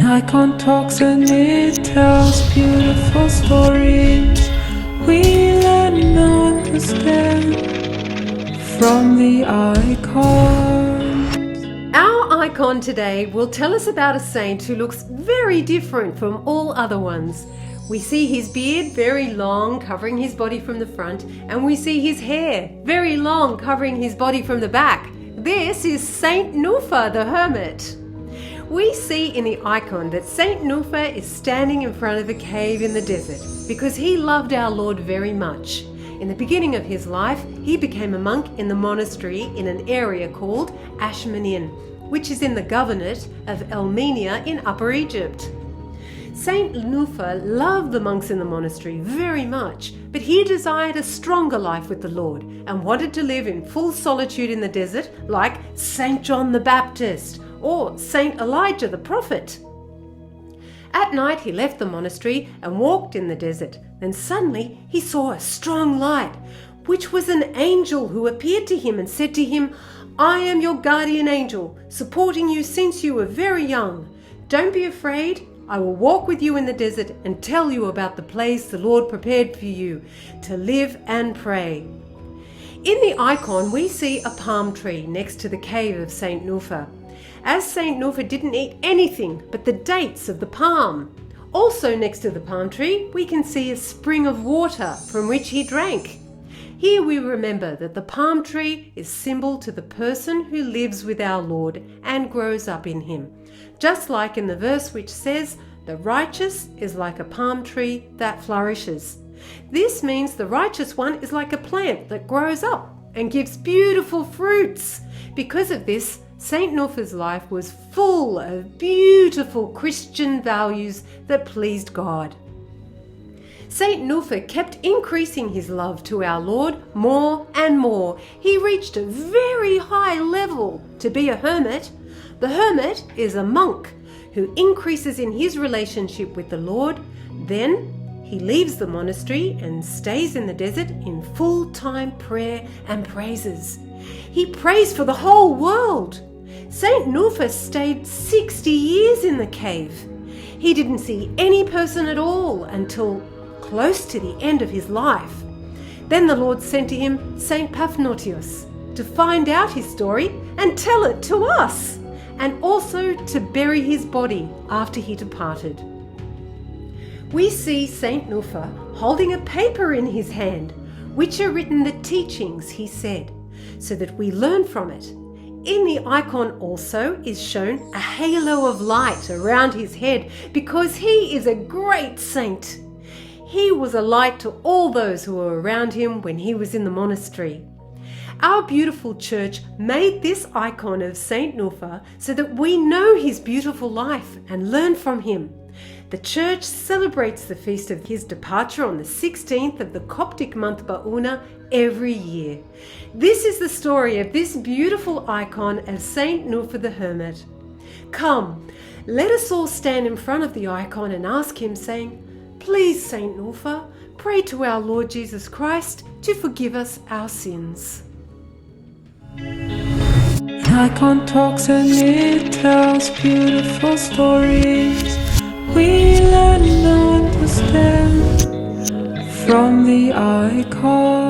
icon talks and it tells beautiful stories. We learn and understand from the icon. Our icon today will tell us about a saint who looks very different from all other ones. We see his beard very long, covering his body from the front, and we see his hair very long, covering his body from the back. This is Saint Nofer the Hermit. We see in the icon that Saint Nofer is standing in front of a cave in the desert because he loved our Lord very much. In the beginning of his life, he became a monk in the monastery in an area called Ashmanin, which is in the governorate of Elmenia in Upper Egypt. Saint Nofer loved the monks in the monastery very much, but he desired a stronger life with the Lord and wanted to live in full solitude in the desert like Saint John the Baptist or Saint Elijah the prophet. At night he left the monastery and walked in the desert. Then suddenly he saw a strong light, which was an angel who appeared to him and said to him, "I am your guardian angel, supporting you since you were very young. Don't be afraid. I will walk with you in the desert and tell you about the place the Lord prepared for you to live and pray." In the icon we see a palm tree next to the cave of Saint Nofer, as Saint Nofer didn't eat anything but the dates of the palm. Also next to the palm tree we can see a spring of water from which he drank. Here we remember that the palm tree is symbol to the person who lives with our Lord and grows up in him. Just like in the verse which says, "The righteous is like a palm tree that flourishes." This means the righteous one is like a plant that grows up and gives beautiful fruits. Because of this, Saint Nofer's life was full of beautiful Christian values that pleased God. Saint Nofer kept increasing his love to our Lord more and more. He reached a very high level to be a hermit. The hermit is a monk who increases in his relationship with the Lord. Then he leaves the monastery and stays in the desert in full-time prayer and praises. He prays for the whole world. Saint Nofer stayed 60 years in the cave. He didn't see any person at all until close to the end of his life. Then the Lord sent to him Saint Paphnutius to find out his story and tell it to us, and also to bury his body after he departed. We see Saint Nofer holding a paper in his hand, which are written the teachings he said, so that we learn from it. In the icon also is shown a halo of light around his head because he is a great saint. He was a light to all those who were around him when he was in the monastery. Our beautiful church made this icon of Saint Nofer so that we know his beautiful life and learn from him. The church celebrates the feast of his departure on the 16th of the Coptic month Ba'una every year. This is the story of this beautiful icon of Saint Nofer the Hermit. Come, let us all stand in front of the icon and ask him, saying, "Please, Saint Nofer, pray to our Lord Jesus Christ to forgive us our sins." Icon talks and it tells beautiful stories. We learn and understand from the icon.